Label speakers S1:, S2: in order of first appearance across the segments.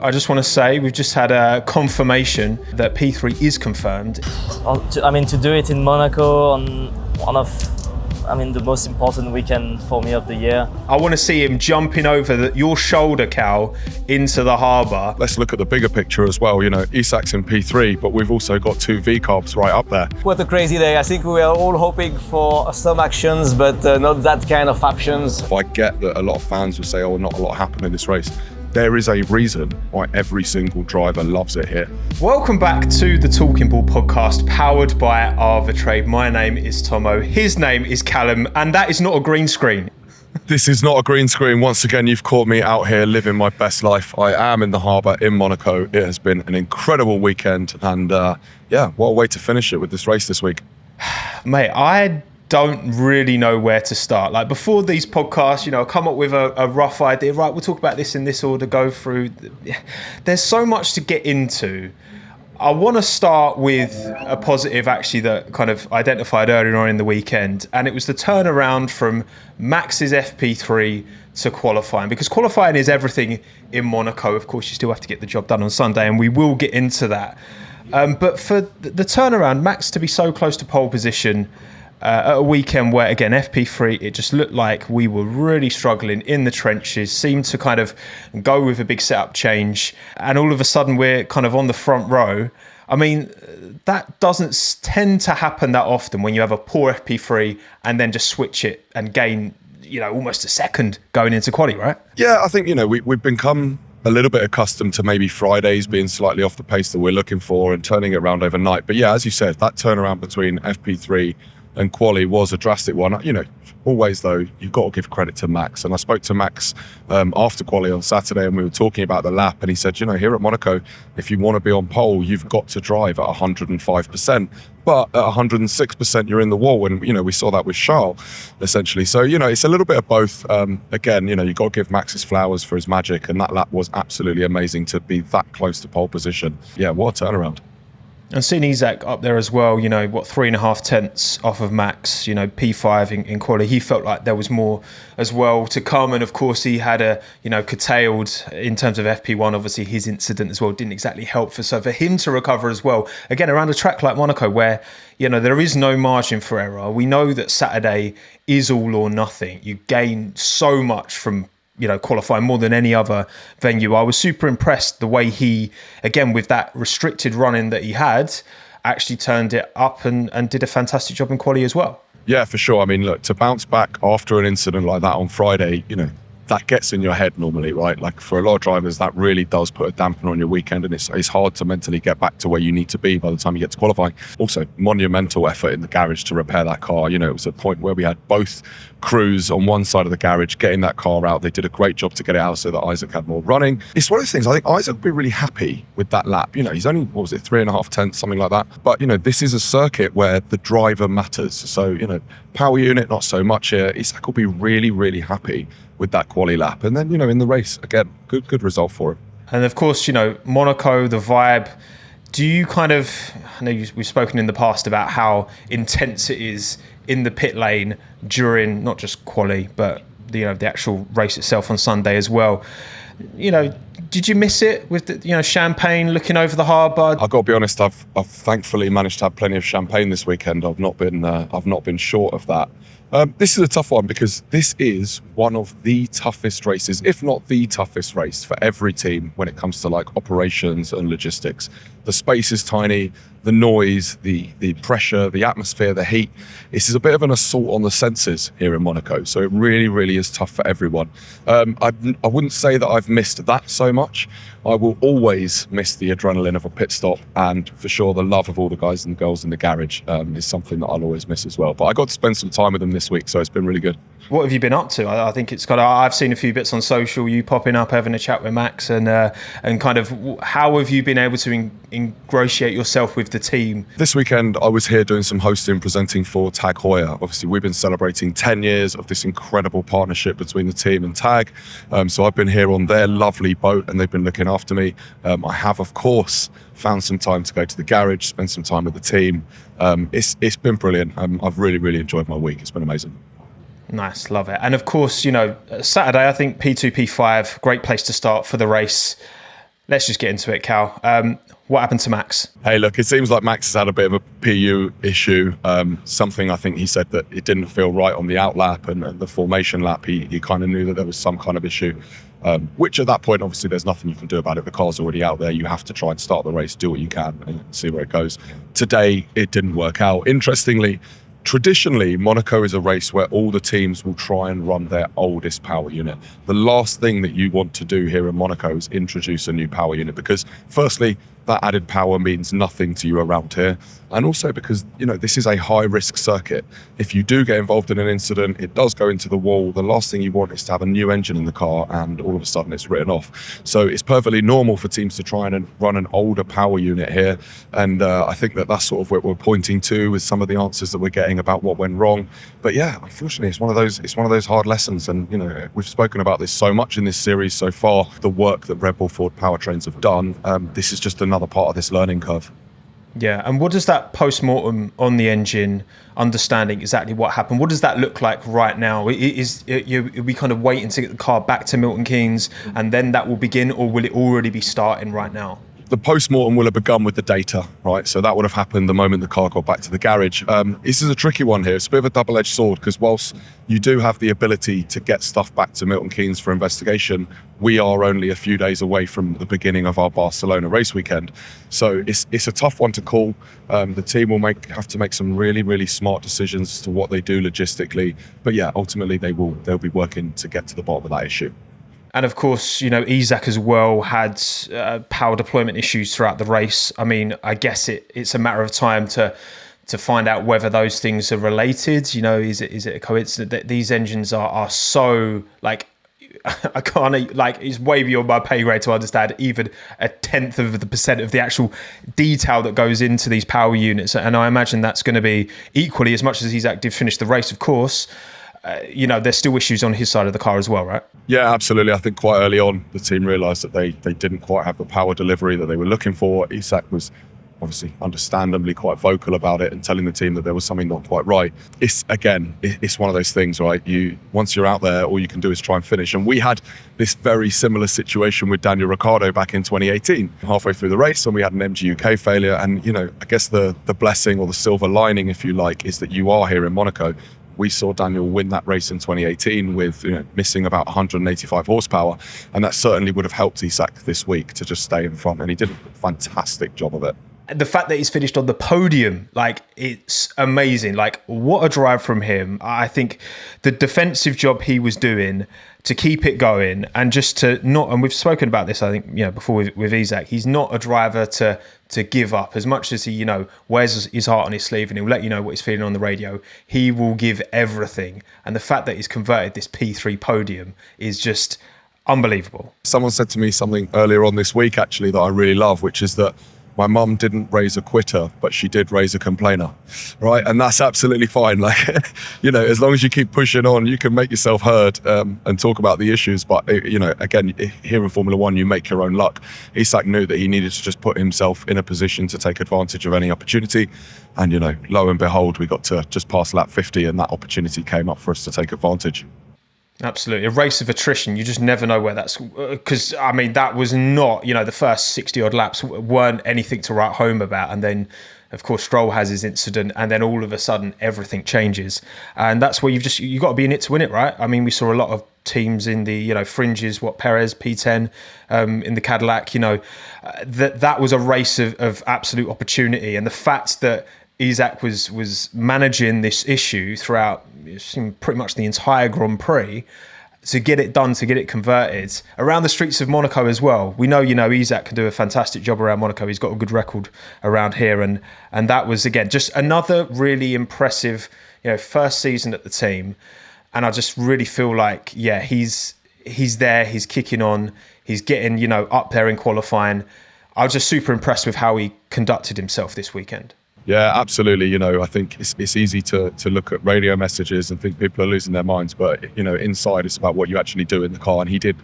S1: I just want to say we've just had a confirmation that P3 is confirmed.
S2: To do it in Monaco on one of the most important weekend for me of the year.
S1: I want to see him jumping over your shoulder, Cal, into the harbour.
S3: Let's look at the bigger picture as well. Isack's in P3, but we've also got 2 V-carbs right up there.
S2: What a crazy day. I think we were all hoping for some actions, but not that kind of options.
S3: I get that a lot of fans will say, oh, not a lot happened in this race. There is a reason why every single driver loves it here.
S1: Welcome back to the Talking Ball podcast, powered by Ava Trade. My name is Tommo, his name is Calum, and that is not a green screen.
S3: This is not a green screen. Once again, you've caught me out here living my best life. I am in the harbour in Monaco. It has been an incredible weekend, and what a way to finish it with this race this week.
S1: Mate, I don't really know where to start. Like, before these podcasts, I come up with a rough idea. Right, we'll talk about this in this order, go through. There's so much to get into. I want to start with a positive, actually, that kind of identified earlier on in the weekend, and it was the turnaround from Max's FP3 to qualifying, because qualifying is everything in Monaco. Of course, you still have to get the job done on Sunday, and we will get into that. But for the turnaround, Max to be so close to pole position at a weekend where, again, FP3, it just looked like we were really struggling in the trenches, seemed to kind of go with a big setup change, and all of a sudden we're kind of on the front row. I mean, that doesn't tend to happen that often when you have a poor FP3 and then just switch it and gain, almost a second going into quali, right?
S3: Yeah, I think, we've become a little bit accustomed to maybe Fridays being slightly off the pace that we're looking for and turning it around overnight. But yeah, as you said, that turnaround between FP3 and quali was a drastic one. Always though, you've got to give credit to Max. And I spoke to Max after quali on Saturday, and we were talking about the lap, and he said, here at Monaco, if you want to be on pole, you've got to drive at 105%. But at 106%, you're in the wall. And, we saw that with Charles, essentially. So, it's a little bit of both. Again, you've got to give Max his flowers for his magic. And that lap was absolutely amazing to be that close to pole position. Yeah, what a turnaround.
S1: And seeing Isack up there as well, 3.5 tenths off of Max, P5 in quali. He felt like there was more as well to come. And of course, he had a, curtailed in terms of FP1. Obviously, his incident as well didn't exactly help. So for him to recover as well, again, around a track like Monaco, where, there is no margin for error. We know that Saturday is all or nothing. You gain so much from qualifying more than any other venue. I was super impressed the way he, again, with that restricted running that he had, actually turned it up and did a fantastic job in quali as well. Yeah,
S3: for sure. I mean, look, to bounce back after an incident like that on Friday, that gets in your head normally, right? Like, for a lot of drivers, that really does put a dampener on your weekend, and it's hard to mentally get back to where you need to be by the time you get to qualifying. Also, monumental effort in the garage to repair that car. It was a point where we had both crews on one side of the garage getting that car out. They did a great job to get it out so that Isack had more running. It's one of those things, I think Isack will be really happy with that lap. He's only, 3.5 tenths, something like that. But, this is a circuit where the driver matters. So, power unit, not so much here. Isack will be really, really happy with that quali lap. And then, in the race, again, good result for him.
S1: And of course, Monaco, the vibe. Do you I know we've spoken in the past about how intense it is in the pit lane during not just quali, but the actual race itself on Sunday as well. Did you miss it with the, champagne looking over the harbour?
S3: I've got to be honest, I've thankfully managed to have plenty of champagne this weekend. I've not been short of that. This is a tough one because this is one of the toughest races, if not the toughest race for every team when it comes to operations and logistics. The space is tiny, the noise, the pressure, the atmosphere, the heat. This is a bit of an assault on the senses here in Monaco. So it really, really is tough for everyone. I wouldn't say that I've missed that so much. I will always miss the adrenaline of a pit stop, and for sure the love of all the guys and girls in the garage is something that I'll always miss as well. But I got to spend some time with them this week, so it's been really good.
S1: What have you been up to? I think it's I've seen a few bits on social, you popping up, having a chat with Max, and kind of how have you been able to ingratiate yourself with the team?
S3: This weekend, I was here doing some hosting, presenting for Tag Heuer. Obviously, we've been celebrating 10 years of this incredible partnership between the team and Tag. So I've been here on their lovely boat, and they've been looking after me. I have, of course, found some time to go to the garage, spend some time with the team. It's been brilliant. I've really, really enjoyed my week. It's been amazing.
S1: Nice, love it. And of course, Saturday, I think P2, P5, great place to start for the race. Let's just get into it, Cal. What happened to Max?
S3: Hey, look, it seems like Max has had a bit of a PU issue. Something I think he said that it didn't feel right on the out lap and the formation lap. He kind of knew that there was some kind of issue, which at that point, obviously, there's nothing you can do about it. The car's already out there. You have to try and start the race, do what you can and see where it goes. Today, it didn't work out. Interestingly, traditionally, Monaco is a race where all the teams will try and run their oldest power unit. The last thing that you want to do here in Monaco is introduce a new power unit because, firstly, that added power means nothing to you around here. And also because, this is a high-risk circuit. If you do get involved in an incident, it does go into the wall. The last thing you want is to have a new engine in the car and all of a sudden it's written off. So it's perfectly normal for teams to try and run an older power unit here. And I think that that's sort of what we're pointing to with some of the answers that we're getting about what went wrong. But yeah, unfortunately, it's one of those hard lessons. And, we've spoken about this so much in this series so far, the work that Red Bull Ford powertrains have done. This is just another part of this learning curve.
S1: Yeah, and what does that post-mortem on the engine, understanding exactly what happened, what does that look like right now? Are we kind of waiting to get the car back to Milton Keynes and then that will begin, or will it already be starting right now?
S3: The post-mortem will have begun with the data, right? So that would have happened the moment the car got back to the garage. This is a tricky one here. It's a bit of a double-edged sword because whilst you do have the ability to get stuff back to Milton Keynes for investigation, we are only a few days away from the beginning of our Barcelona race weekend. So it's a tough one to call. The team will have to make some really, really smart decisions as to what they do logistically. But yeah, ultimately they'll be working to get to the bottom of that issue.
S1: And of course, Isack as well had power deployment issues throughout the race. I mean, I guess it's a matter of time to find out whether those things are related. Is it a coincidence that these engines are so I can't it's way beyond my pay grade to understand even a 10th of the percent of the actual detail that goes into these power units. And I imagine that's going to be equally as much as Isack did finish the race, of course. There's still issues on his side of the car as well, right?
S3: Yeah, absolutely. I think quite early on, the team realised that they didn't quite have the power delivery that they were looking for. Isack was obviously understandably quite vocal about it and telling the team that there was something not quite right. It's one of those things, right? Once you're out there, all you can do is try and finish. And we had this very similar situation with Daniel Ricciardo back in 2018, halfway through the race when we had an MGUK failure. And, I guess the blessing or the silver lining, if you like, is that you are here in Monaco. We saw Daniel win that race in 2018 with missing about 185 horsepower, and that certainly would have helped Isack this week to just stay in front, and he did a fantastic job of it.
S1: The fact that he's finished on the podium, it's amazing. What a drive from him. I think the defensive job he was doing to keep it going and just to not, and we've spoken about this, I think, before with Isack, he's not a driver to give up. As much as he, wears his heart on his sleeve and he'll let you know what he's feeling on the radio, he will give everything. And the fact that he's converted this P3 podium is just unbelievable.
S3: Someone said to me something earlier on this week, actually, that I really love, which is that my mum didn't raise a quitter, but she did raise a complainer, right? And that's absolutely fine. As long as you keep pushing on, you can make yourself heard and talk about the issues. But, again, here in Formula One, you make your own luck. Isack knew that he needed to just put himself in a position to take advantage of any opportunity. And, lo and behold, we got to just past lap 50 and that opportunity came up for us to take advantage.
S1: Absolutely. A race of attrition. You just never know where that's... Because, that was not... the first 60-odd laps weren't anything to write home about. And then, of course, Stroll has his incident. And then all of a sudden, everything changes. And that's where you've got to be in it to win it, right? We saw a lot of teams in the, fringes, Perez, P10, in the Cadillac, that was a race of absolute opportunity. And the fact that Isack was managing this issue throughout pretty much the entire Grand Prix to get it done, to get it converted around the streets of Monaco as well. We know, Isack can do a fantastic job around Monaco. He's got a good record around here. And that was, again, just another really impressive, first season at the team. And I just really feel like, he's there, he's kicking on, he's getting, up there in qualifying. I was just super impressed with how he conducted himself this weekend.
S3: Yeah, absolutely. I think it's easy to look at radio messages and think people are losing their minds, but inside it's about what you actually do in the car, and he did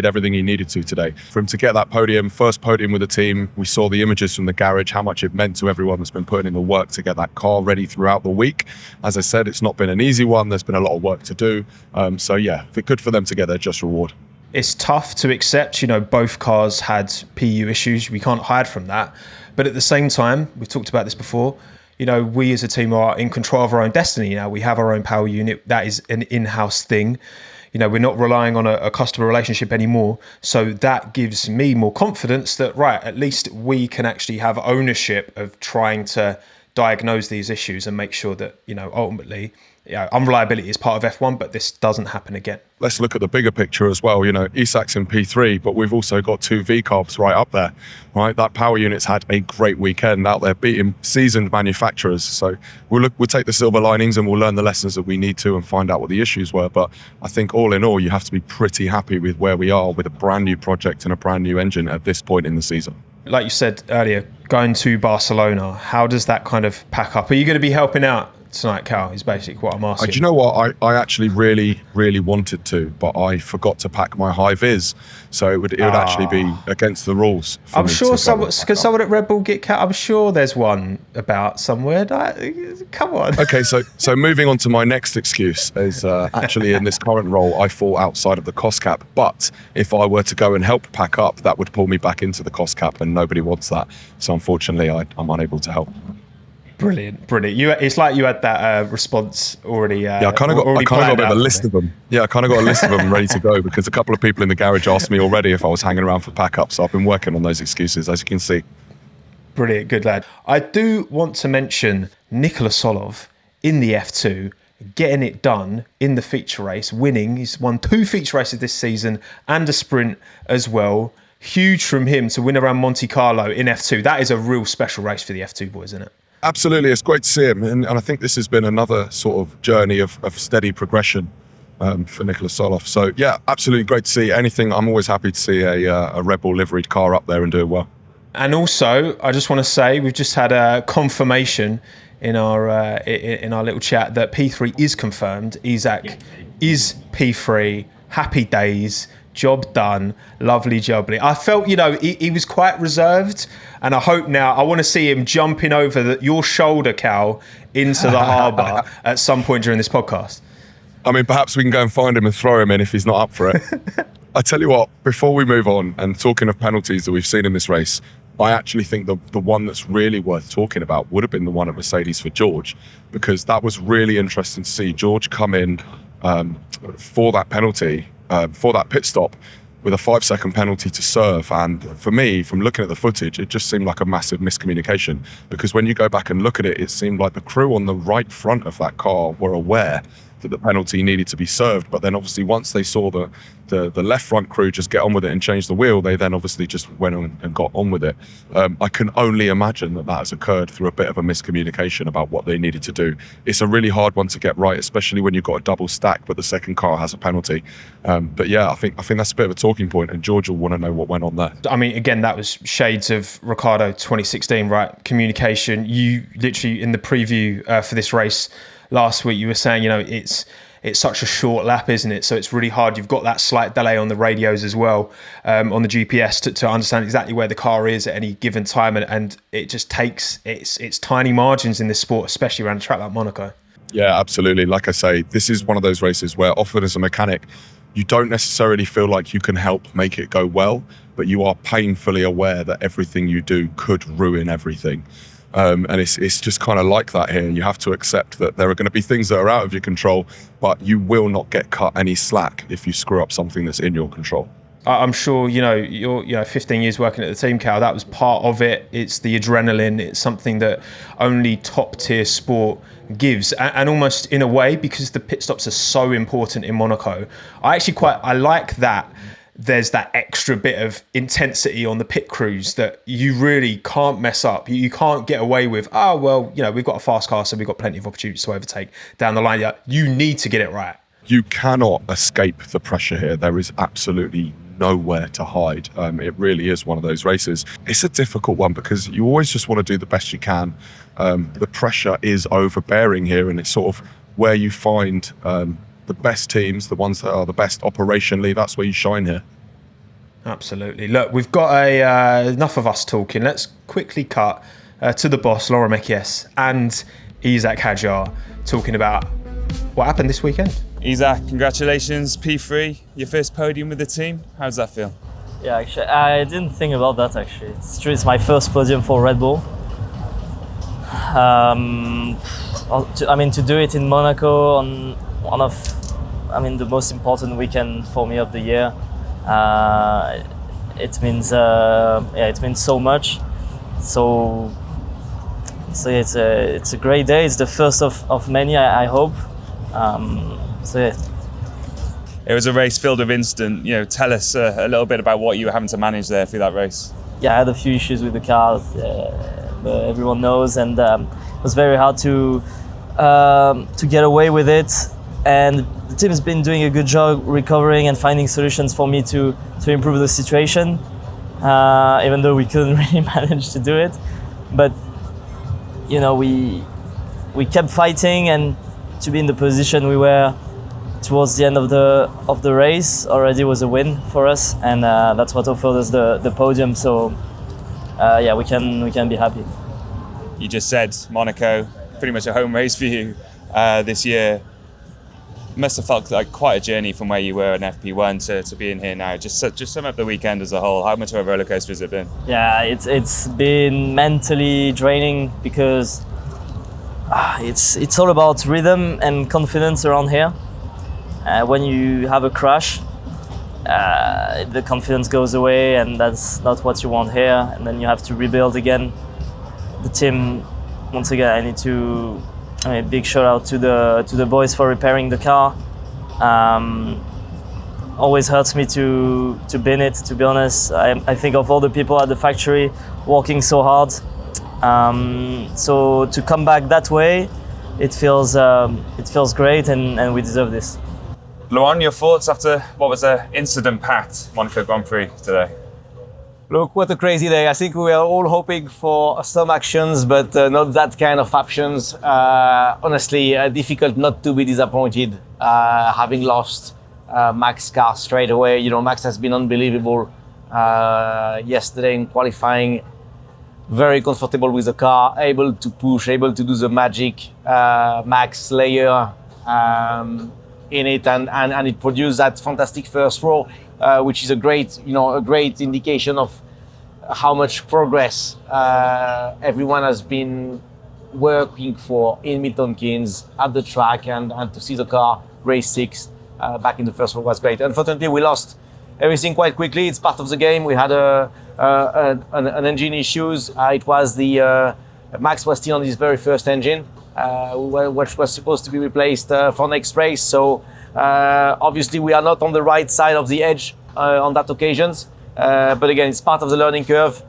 S3: everything he needed to today. For him to get that first podium with the team, we saw the images from the garage, how much it meant to everyone that's been putting in the work to get that car ready throughout the week. As I said, it's not been an easy one. There's been a lot of work to do. So yeah, good for them to get their just reward.
S1: it's tough to accept. You know, both cars had PU issues. We can't hide from that. But at the same time, we've talked about this before, you know, we as a team are in control of our own destiny now. We have our own power unit. That is an in-house thing. You know, we're not relying on a customer relationship anymore. So that gives me more confidence that, right, at least we can actually have ownership of trying to diagnose these issues and make sure that, you know, ultimately, unreliability is part of F1, but this doesn't happen again.
S3: Let's look at the bigger picture as well. You know, Isack's in P3, but we've also got 2 V-carbs right up there, right? That power unit's had a great weekend out there beating seasoned manufacturers. So we'll take the silver linings and we'll learn the lessons that we need to and find out what the issues were. But I think all in all, you have to be pretty happy with where we are with a brand new project and a brand new engine at this point in the season.
S1: Like you said earlier, going to Barcelona, how does that kind of pack up? Are you going to be helping out tonight, Cal, is basically what I'm asking.
S3: Do you know what? I actually really wanted to, but I forgot to pack my high vis. So it would actually be against the rules.
S1: I'm sure someone at Red Bull get Cal. I'm sure there's one about somewhere. Come on.
S3: Okay, so moving on to my next excuse is actually in this current role, I fall outside of the cost cap. But if I were to go and help pack up, that would pull me back into the cost cap, and nobody wants that. So unfortunately, I'm unable to help.
S1: Brilliant. It's like you had that response already.
S3: Yeah, I kind of got a bit of a list of them. Yeah, I kind of got a list of them ready to go because a couple of people in the garage asked me already if I was hanging around for pack-up. So I've been working on those excuses, as you can see.
S1: Brilliant, good lad. I do want to mention Nikola Tsolov in the F2, getting it done in the feature race, winning. He's won 2 feature races this season and a sprint as well. Huge from him to win around Monte Carlo in F2. That is a real special race for the F2 boys, isn't it?
S3: Absolutely, it's great to see him, and I think this has been another sort of journey of steady progression for Nikola Tsolov. So yeah, absolutely great to see. I'm always happy to see a Red Bull liveried car up there and doing well.
S1: And also, I just want to say we've just had a confirmation in our little chat that P3 is confirmed. Isack is P3. Happy days. Job done. Lovely jubbly. I felt, he was quite reserved, and I hope now, I want to see him jumping over your shoulder, Cal, into the harbour at some point during this podcast.
S3: I mean, perhaps we can go and find him and throw him in if he's not up for it. I tell you what, before we move on, and talking of penalties that we've seen in this race, I actually think the one that's really worth talking about would have been the one at Mercedes for George, because that was really interesting to see George come in for that penalty, for that pit stop, with a 5-second penalty to serve. And for me, from looking at the footage, it just seemed like a massive miscommunication, because when you go back and look at it, it seemed like the crew on the right front of that car were aware that the penalty needed to be served. But then obviously once they saw the left front crew just get on with it and change the wheel, they then obviously just went on and got on with it. I can only imagine that has occurred through a bit of a miscommunication about what they needed to do. It's a really hard one to get right, especially when you've got a double stack, but the second car has a penalty. But yeah, I think that's a bit of a talking point, and George will want to know what went on there.
S1: I mean, again, that was shades of Ricciardo 2016, right? Communication. You literally, in the preview for this race last week, you were saying, it's such a short lap, isn't it? So it's really hard. You've got that slight delay on the radios as well, on the GPS to understand exactly where the car is at any given time. And it just takes, it's tiny margins in this sport, especially around a track like Monaco.
S3: Yeah, absolutely. Like I say, this is one of those races where often as a mechanic, you don't necessarily feel like you can help make it go well, but you are painfully aware that everything you do could ruin everything. And it's just kind of like that here. You have to accept that there are going to be things that are out of your control, but you will not get cut any slack if you screw up something that's in your control.
S1: I'm sure, you're 15 years working at the team, Cal, that was part of it. It's the adrenaline. It's something that only top tier sport gives. And almost in a way, because the pit stops are so important in Monaco, I like that. There's that extra bit of intensity on the pit crews that you really can't mess up. You can't get away with, we've got a fast car, so we've got plenty of opportunities to overtake down the line. You need to get it right.
S3: You cannot escape the pressure here. There is absolutely nowhere to hide. It really is one of those races. It's a difficult one because you always just want to do the best you can. The pressure is overbearing here, and it's sort of where you find the best teams, the ones that are the best operationally, that's where you shine here.
S1: Absolutely. Look, we've got enough of us talking. Let's quickly cut to the boss, Laurent and Isack Hadjar, talking about what happened this weekend.
S4: Isack, congratulations, P3, your first podium with the team. How does that feel?
S2: Yeah, actually, I didn't think about that actually. It's true, it's my first podium for Red Bull. To do it in Monaco on one of, the most important weekend for me of the year, it means so much. So yeah, it's a great day. It's the first of many, I hope. Yeah.
S4: It was a race filled with incident. Tell us a little bit about what you were having to manage there through that race.
S2: Yeah, I had a few issues with the car. Everyone knows, and it was very hard to get away with it. And the team's been doing a good job recovering and finding solutions for me to improve the situation, even though we couldn't really manage to do it. But we kept fighting, and to be in the position we were towards the end of the race already was a win for us, and that's what offered us the podium. So we can be happy.
S4: You just said Monaco, pretty much a home race for you this year. Must have felt like quite a journey from where you were in FP1 to being here now. Just sum up the weekend as a whole. How much of a roller coaster has it been?
S2: Yeah, it's been mentally draining because it's all about rhythm and confidence around here. When you have a crash, the confidence goes away, and that's not what you want here. And then you have to rebuild again. The team, once again, I need to. Big shout out to the boys for repairing the car. Always hurts me to bin it, to be honest. I think of all the people at the factory working so hard. So to come back that way, it feels great, and we deserve this.
S4: Laurent, your thoughts after what was an incident-packed Monaco Grand Prix today?
S5: Look, what a crazy day. I think we were all hoping for some actions, but not that kind of actions. Honestly, difficult not to be disappointed, having lost Max's car straight away. Max has been unbelievable yesterday in qualifying. Very comfortable with the car, able to push, able to do the magic Max layer in it, and it produced that fantastic first row, which is a great indication of how much progress everyone has been working for in Milton Keynes at the track, and to see the car race 6 back in the first row was great. Unfortunately, we lost everything quite quickly. It's part of the game. We had an engine issues. It was the Max was still on his very first engine, which was supposed to be replaced for next race. So obviously we are not on the right side of the edge on that occasions. But again, it's part of the learning curve.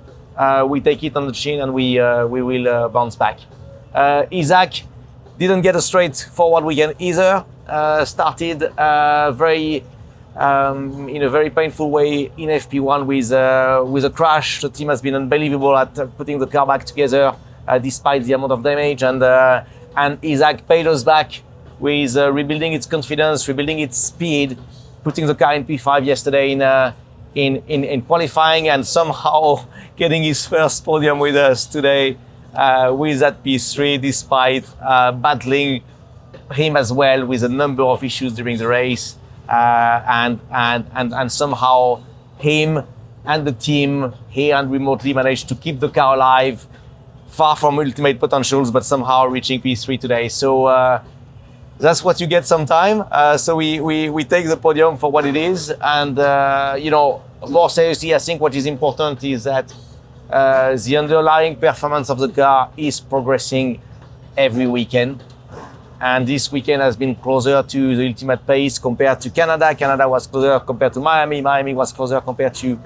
S5: We take it on the chin, and we will bounce back. Isack didn't get a straightforward weekend either. Started in a very painful way in FP1 with a crash. The team has been unbelievable at putting the car back together despite the amount of damage, and Isack paid us back with rebuilding its confidence, rebuilding its speed, putting the car in P5 yesterday in qualifying, and somehow getting his first podium with us today with that P3, despite battling him as well with a number of issues during the race, and somehow him and the team here and remotely managed to keep the car alive, far from ultimate potentials, but somehow reaching P3 today. So that's what you get sometime. So we take the podium for what it is, and more seriously, I think what is important is that the underlying performance of the car is progressing every weekend. And this weekend has been closer to the ultimate pace compared to Canada. Canada was closer compared to Miami. Miami was closer compared to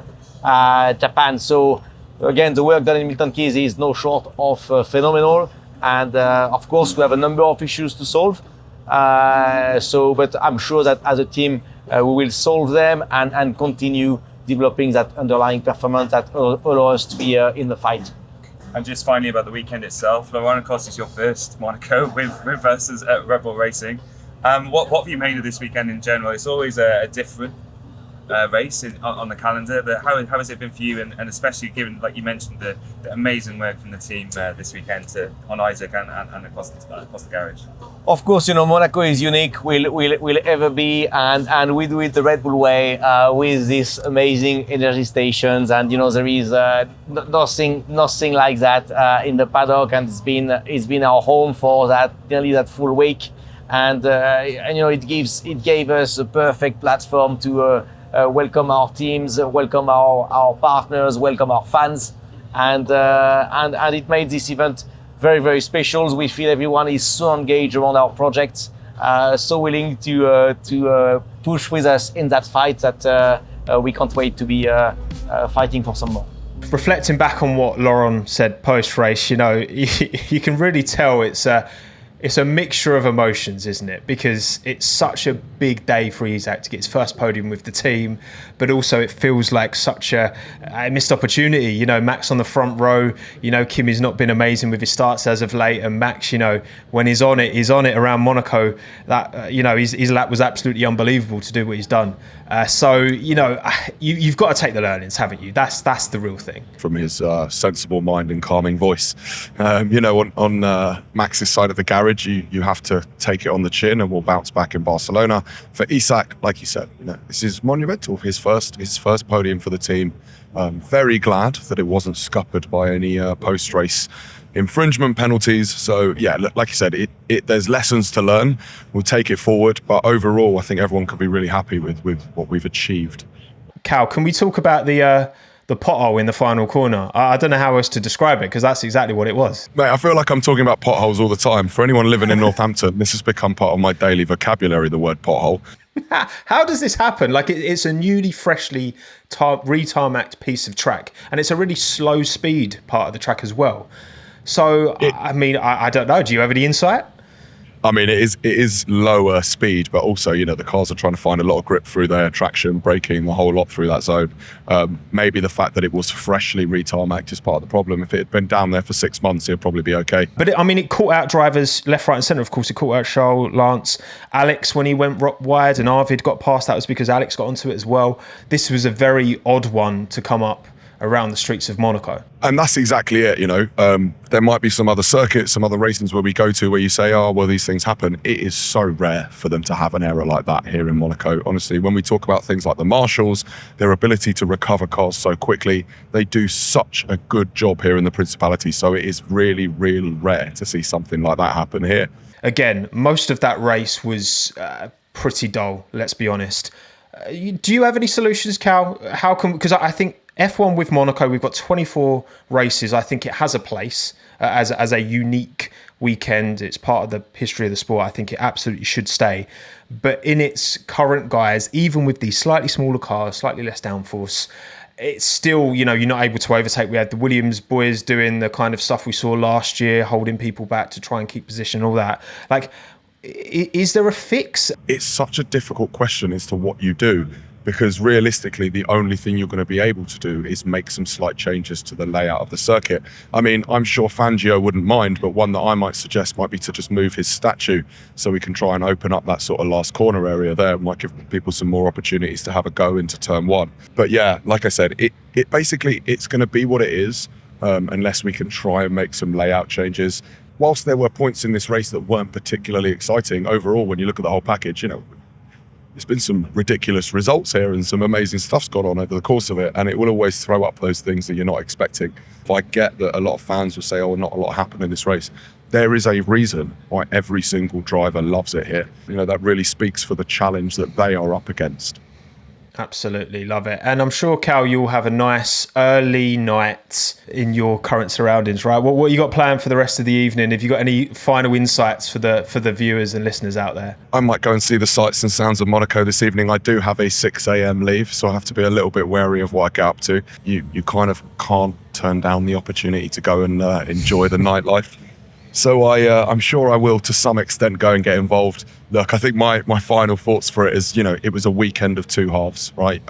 S5: Japan. So again, the work done in Milton Keynes is no short of phenomenal. And of course, we have a number of issues to solve. But I'm sure that as a team, we will solve them and continue developing that underlying performance that allow us to be in the fight.
S4: And just finally about the weekend itself, Laurent, of course, it's your first Monaco with us at Red Bull Racing. What have you made of this weekend in general? It's always a different race on the calendar. But how has it been for you, and especially given, like you mentioned, the amazing work from the team this weekend on Isack and across the garage?
S5: Of course, Monaco is unique, will ever be, and we do it the Red Bull way, with these amazing energy stations, and there is nothing like that in the paddock, and it's been our home for nearly that full week, and it gave us a perfect platform to welcome our teams, welcome our partners, welcome our fans, and it made this event very, very special. We feel everyone is so engaged around our projects, so willing to push with us in that fight that we can't wait to be fighting for some more.
S1: Reflecting back on what Laurent said post-race, you can really tell it's a mixture of emotions, isn't it? Because it's such a big day for Isack to get his first podium with the team, but also it feels like such a missed opportunity. Max on the front row. Kimi's not been amazing with his starts as of late, and Max, when he's on it around Monaco. That his lap was absolutely unbelievable to do what he's done. So you've got to take the learnings, haven't you? That's the real thing.
S3: From his sensible mind and calming voice, on Max's side of the garage, you have to take it on the chin, and we'll bounce back in Barcelona. For Isack, like you said, this is monumental. His first podium for the team. Very glad that it wasn't scuppered by any post-race infringement penalties. So yeah, like you said, there's lessons to learn. We'll take it forward, but overall, I think everyone can be really happy with what we've achieved.
S1: Cal, can we talk about the pothole in the final corner? I don't know how else to describe it, because that's exactly what it was.
S3: Mate, I feel like I'm talking about potholes all the time. For anyone living in Northampton, this has become part of my daily vocabulary, the word pothole.
S1: How does this happen? Like, it's a newly, freshly re-tarmacked piece of track, and it's a really slow speed part of the track as well. So, I don't know. Do you have any insight?
S3: I mean, it is lower speed, but also, the cars are trying to find a lot of grip through their traction, braking, the whole lot through that zone. Maybe the fact that it was freshly re-tarmacked is part of the problem. If it had been down there for 6 months, it'd probably be okay.
S1: But it caught out drivers left, right and centre. Of course, it caught out Charles, Lance, Alex when he went wide, and Arvid got past. That was because Alex got onto it as well. This was a very odd one to come up around the streets of Monaco.
S3: And that's exactly it, There might be some other circuits, some other races where we go to where you say, oh, well, these things happen. It is so rare for them to have an error like that here in Monaco. Honestly, when we talk about things like the marshals, their ability to recover cars so quickly, they do such a good job here in the Principality. So it is really, really rare to see something like that happen here.
S1: Again, most of that race was pretty dull, let's be honest. Do you have any solutions, Cal? How can, because I think F1 with Monaco, we've got 24 races. I think it has a place as a unique weekend. It's part of the history of the sport. I think it absolutely should stay. But in its current guise, even with these slightly smaller cars, slightly less downforce, it's still, you're not able to overtake. We had the Williams boys doing the kind of stuff we saw last year, holding people back to try and keep position and all that. Like, is there a fix?
S3: It's such a difficult question as to what you do, because realistically, the only thing you're going to be able to do is make some slight changes to the layout of the circuit. I mean, I'm sure Fangio wouldn't mind, but one that I might suggest might be to just move his statue so we can try and open up that sort of last corner area there. It might give people some more opportunities to have a go into turn one. But yeah, like I said, it basically, it's going to be what it is, unless we can try and make some layout changes. Whilst there were points in this race that weren't particularly exciting, overall, when you look at the whole package, there's been some ridiculous results here and some amazing stuff's gone on over the course of it, and it will always throw up those things that you're not expecting. If I get that a lot of fans will say, oh, not a lot happened in this race, there is a reason why every single driver loves it here. That really speaks for the challenge that they are up against.
S1: Absolutely love it. And I'm sure, Cal, you'll have a nice early night in your current surroundings, right? What you got planned for the rest of the evening? Have you got any final insights for the viewers and listeners out there?
S3: I might go and see the sights and sounds of Monaco this evening. I do have a 6 a.m. leave, so I have to be a little bit wary of what I get up to. You kind of can't turn down the opportunity to go and enjoy the nightlife. So I'm sure I will, to some extent, go and get involved. Look, I think my final thoughts for it is, it was a weekend of two halves, right?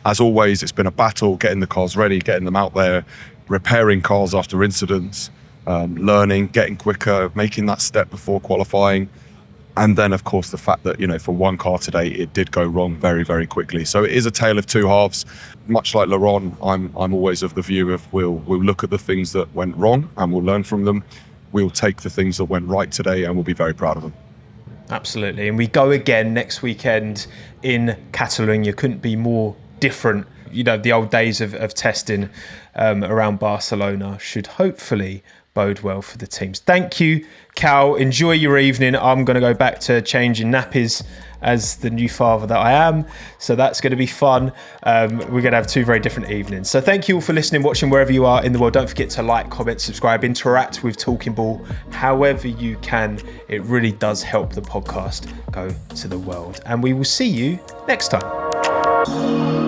S3: As always, it's been a battle, getting the cars ready, getting them out there, repairing cars after incidents, learning, getting quicker, making that step before qualifying. And then, of course, the fact that, for one car today, it did go wrong very, very quickly. So it is a tale of two halves. Much like Laurent, I'm always of the view of we'll look at the things that went wrong and we'll learn from them. We'll take the things that went right today and we'll be very proud of them.
S1: Absolutely. And we go again next weekend in Catalonia. Couldn't be more different. The old days of testing around Barcelona should hopefully bode well for the teams. Thank you, Cal. Enjoy your evening. I'm going to go back to changing nappies as the new father that I am. So that's going to be fun. We're going to have two very different evenings. So thank you all for listening, watching wherever you are in the world. Don't forget to like, comment, subscribe, interact with Talking Ball however you can. It really does help the podcast go to the world. And we will see you next time.